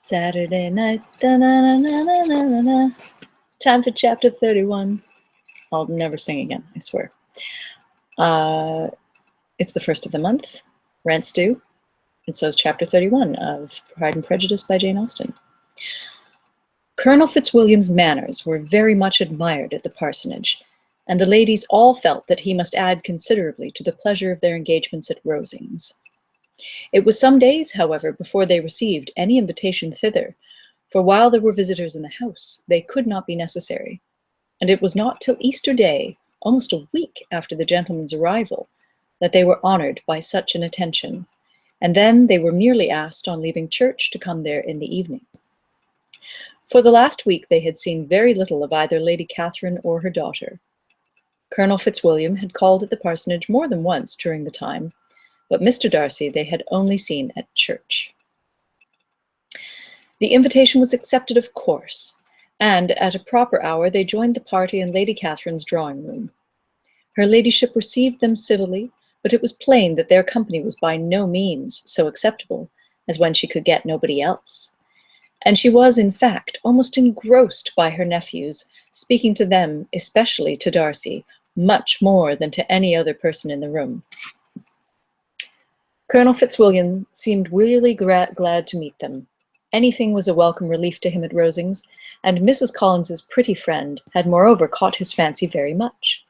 Saturday night, da-na-na-na-na-na-na. Time for chapter 31. I'll never sing again, I swear. It's the first of the month, rent's due, and so is chapter 31 of Pride and Prejudice by Jane Austen. Colonel Fitzwilliam's manners were very much admired at the parsonage, and the ladies all felt that he must add considerably to the pleasure of their engagements at Rosings. It was some days, however, before they received any invitation thither, for while there were visitors in the house, they could not be necessary, and it was not till Easter Day, almost a week after the gentleman's arrival, that they were honoured by such an attention, and then they were merely asked on leaving church to come there in the evening. For the last week they had seen very little of either Lady Catherine or her daughter. Colonel Fitzwilliam had called at the parsonage more than once during the time, but Mr. Darcy they had only seen at church. The invitation was accepted, of course, and at a proper hour they joined the party in Lady Catherine's drawing-room. Her ladyship received them civilly, but it was plain that their company was by no means so acceptable as when she could get nobody else. And she was, in fact, almost engrossed by her nephews, speaking to them, especially to Darcy, much more than to any other person in the room. Colonel Fitzwilliam seemed really glad to meet them. Anything was a welcome relief to him at Rosings, and Mrs. Collins's pretty friend had moreover caught his fancy very much.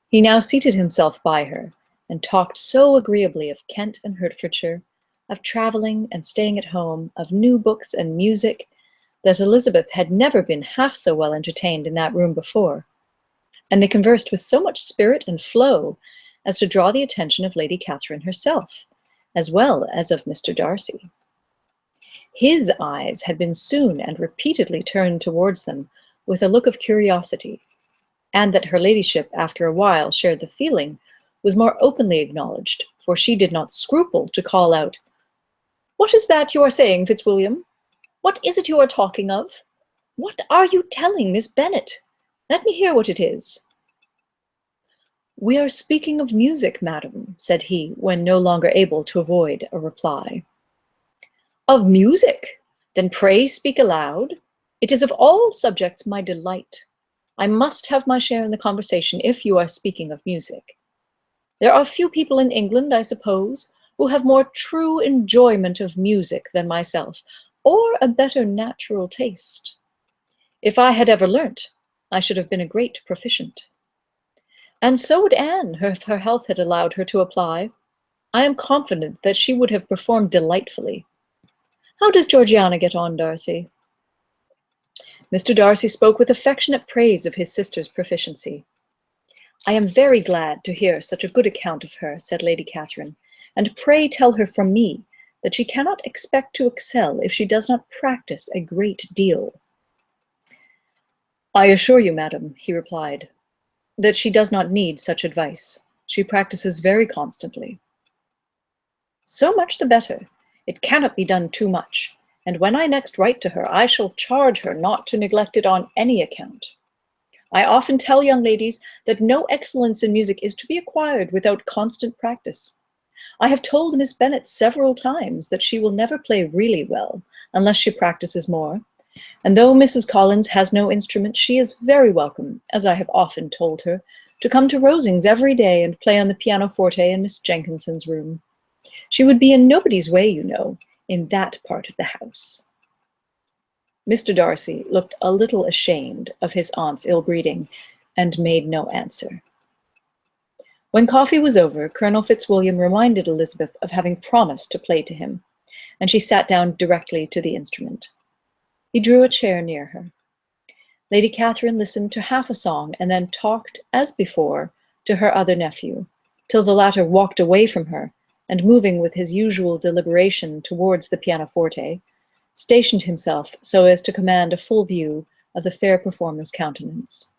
He now seated himself by her, and talked so agreeably of Kent and Hertfordshire, of travelling and staying at home, of new books and music, that Elizabeth had never been half so well entertained in that room before, and they conversed with so much spirit and flow as to draw the attention of Lady Catherine herself, as well as of Mr. Darcy. His eyes had been soon and repeatedly turned towards them with a look of curiosity, and that her ladyship after a while shared the feeling was more openly acknowledged, for she did not scruple to call out, "What is that you are saying, Fitzwilliam? What is it you are talking of? What are you telling Miss Bennet? Let me hear what it is." "We are speaking of music, madam," said he, when no longer able to avoid a reply. "Of music? Then pray speak aloud. It is of all subjects my delight. I must have my share in the conversation if you are speaking of music. There are few people in England, I suppose, who have more true enjoyment of music than myself, or a better natural taste. If I had ever learnt, I should have been a great proficient. And so would Anne, if her health had allowed her to apply. I am confident that she would have performed delightfully. How does Georgiana get on, Darcy?" Mr. Darcy spoke with affectionate praise of his sister's proficiency. "I am very glad to hear such a good account of her," said Lady Catherine, "and pray tell her from me that she cannot expect to excel if she does not practice a great deal." "I assure you, madam," he replied, "that she does not need such advice. She practices very constantly." "So much the better. It cannot be done too much, and when I next write to her, I shall charge her not to neglect it on any account. I often tell young ladies that no excellence in music is to be acquired without constant practice. I have told Miss Bennet several times that she will never play really well unless she practices more, and though Mrs. Collins has no instrument, she is very welcome, as I have often told her, to come to Rosings every day and play on the pianoforte in Miss Jenkinson's room. She would be in nobody's way, you know, in that part of the house." Mr. Darcy looked a little ashamed of his aunt's ill-breeding, and made no answer. When coffee was over, Colonel Fitzwilliam reminded Elizabeth of having promised to play to him, and she sat down directly to the instrument. He drew a chair near her. Lady Catherine listened to half a song, and then talked, as before, to her other nephew, till the latter walked away from her, and moving with his usual deliberation towards the pianoforte, stationed himself so as to command a full view of the fair performer's countenance.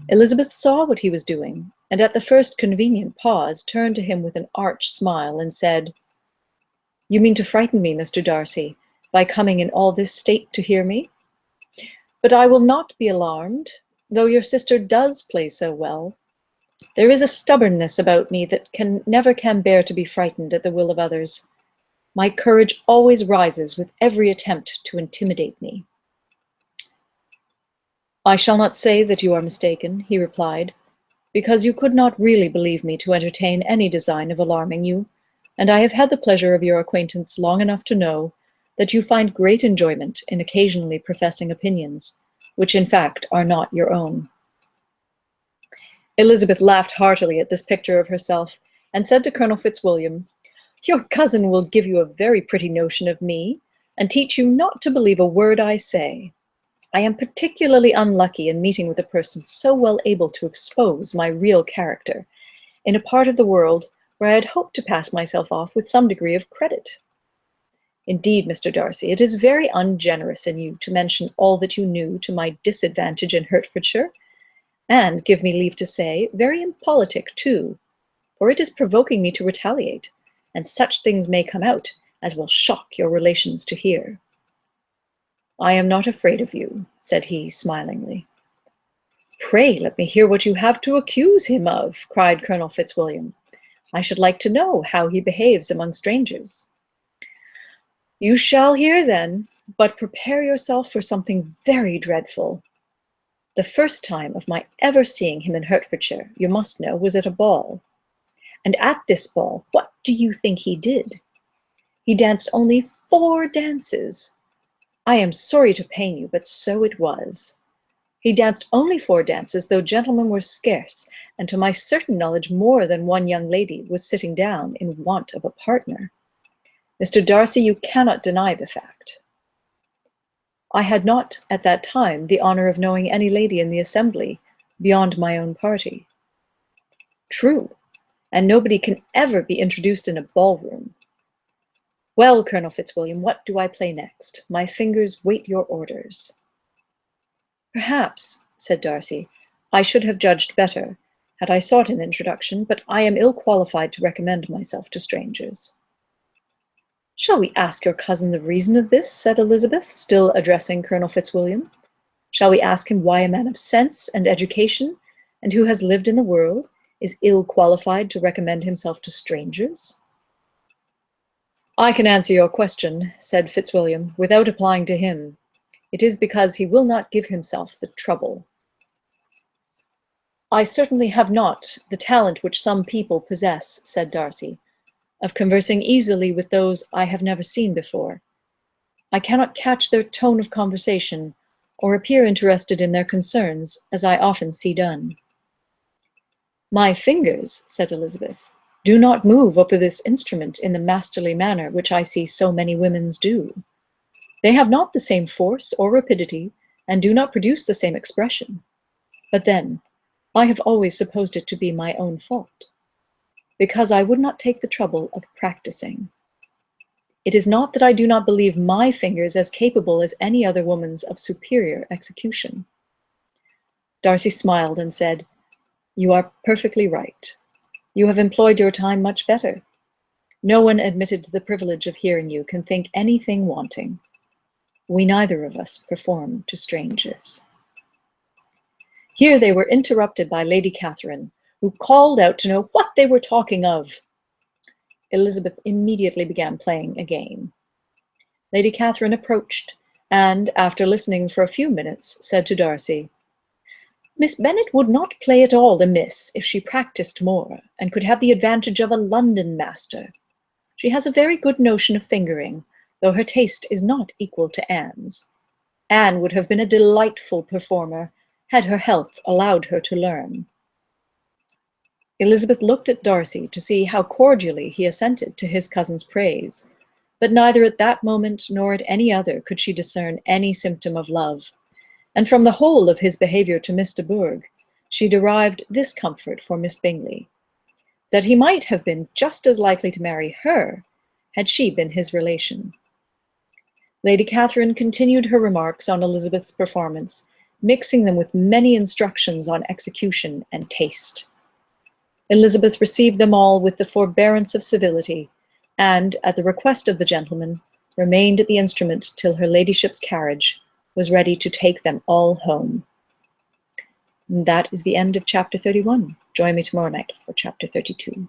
Elizabeth saw what he was doing, and at the first convenient pause turned to him with an arch smile and said, "You mean to frighten me, Mr. Darcy, by coming in all this state to hear me? But I will not be alarmed, though your sister does play so well. There is a stubbornness about me that never can bear to be frightened at the will of others. My courage always rises with every attempt to intimidate me." "I shall not say that you are mistaken," he replied, "because you could not really believe me to entertain any design of alarming you, and I have had the pleasure of your acquaintance long enough to know that you find great enjoyment in occasionally professing opinions, which in fact are not your own." Elizabeth laughed heartily at this picture of herself, and said to Colonel Fitzwilliam, "Your cousin will give you a very pretty notion of me, and teach you not to believe a word I say. I am particularly unlucky in meeting with a person so well able to expose my real character, in a part of the world where I had hoped to pass myself off with some degree of credit. Indeed, Mr. Darcy, it is very ungenerous in you to mention all that you knew to my disadvantage in Hertfordshire, and, give me leave to say, very impolitic too, for it is provoking me to retaliate, and such things may come out as will shock your relations to hear." "I am not afraid of you," said he, smilingly. "Pray let me hear what you have to accuse him of," cried Colonel Fitzwilliam. "I should like to know how he behaves among strangers." "You shall hear then, but prepare yourself for something very dreadful. The first time of my ever seeing him in Hertfordshire, you must know, was at a ball. And at this ball, what do you think he did? He danced only 4 dances. I am sorry to pain you, but so it was. He danced only 4 dances, though gentlemen were scarce, and to my certain knowledge more than one young lady was sitting down in want of a partner. Mr. Darcy, you cannot deny the fact." "I had not, at that time, the honor of knowing any lady in the assembly, beyond my own party." "True, and nobody can ever be introduced in a ballroom. Well, Colonel Fitzwilliam, what do I play next? My fingers wait your orders." "Perhaps," said Darcy, "I should have judged better, had I sought an introduction, but I am ill qualified to recommend myself to strangers." "Shall we ask your cousin the reason of this?" said Elizabeth, still addressing Colonel Fitzwilliam. "Shall we ask him why a man of sense and education, and who has lived in the world, is ill qualified to recommend himself to strangers?" "I can answer your question," said Fitzwilliam, "without applying to him. It is because he will not give himself the trouble." "I certainly have not the talent which some people possess," said Darcy, "of conversing easily with those I have never seen before. I cannot catch their tone of conversation, or appear interested in their concerns, as I often see done." "My fingers," said Elizabeth, "do not move over this instrument in the masterly manner which I see so many women's do. They have not the same force or rapidity, and do not produce the same expression. But then, I have always supposed it to be my own fault, because I would not take the trouble of practicing. It is not that I do not believe my fingers as capable as any other woman's of superior execution." Darcy smiled and said, "You are perfectly right. You have employed your time much better. No one admitted to the privilege of hearing you can think anything wanting. We neither of us perform to strangers." Here they were interrupted by Lady Catherine, who called out to know what they were talking of. Elizabeth immediately began playing a game. Lady Catherine approached, and, after listening for a few minutes, said to Darcy, "Miss Bennet would not play at all amiss if she practised more, and could have the advantage of a London master. She has a very good notion of fingering, though her taste is not equal to Anne's. Anne would have been a delightful performer, had her health allowed her to learn." Elizabeth looked at Darcy to see how cordially he assented to his cousin's praise, but neither at that moment nor at any other could she discern any symptom of love, and from the whole of his behaviour to Miss de Bourgh, she derived this comfort for Miss Bingley, that he might have been just as likely to marry her had she been his relation. Lady Catherine continued her remarks on Elizabeth's performance, mixing them with many instructions on execution and taste. Elizabeth received them all with the forbearance of civility, and, at the request of the gentleman, remained at the instrument till her ladyship's carriage was ready to take them all home. And that is the end of chapter 31. Join me tomorrow night for chapter 32.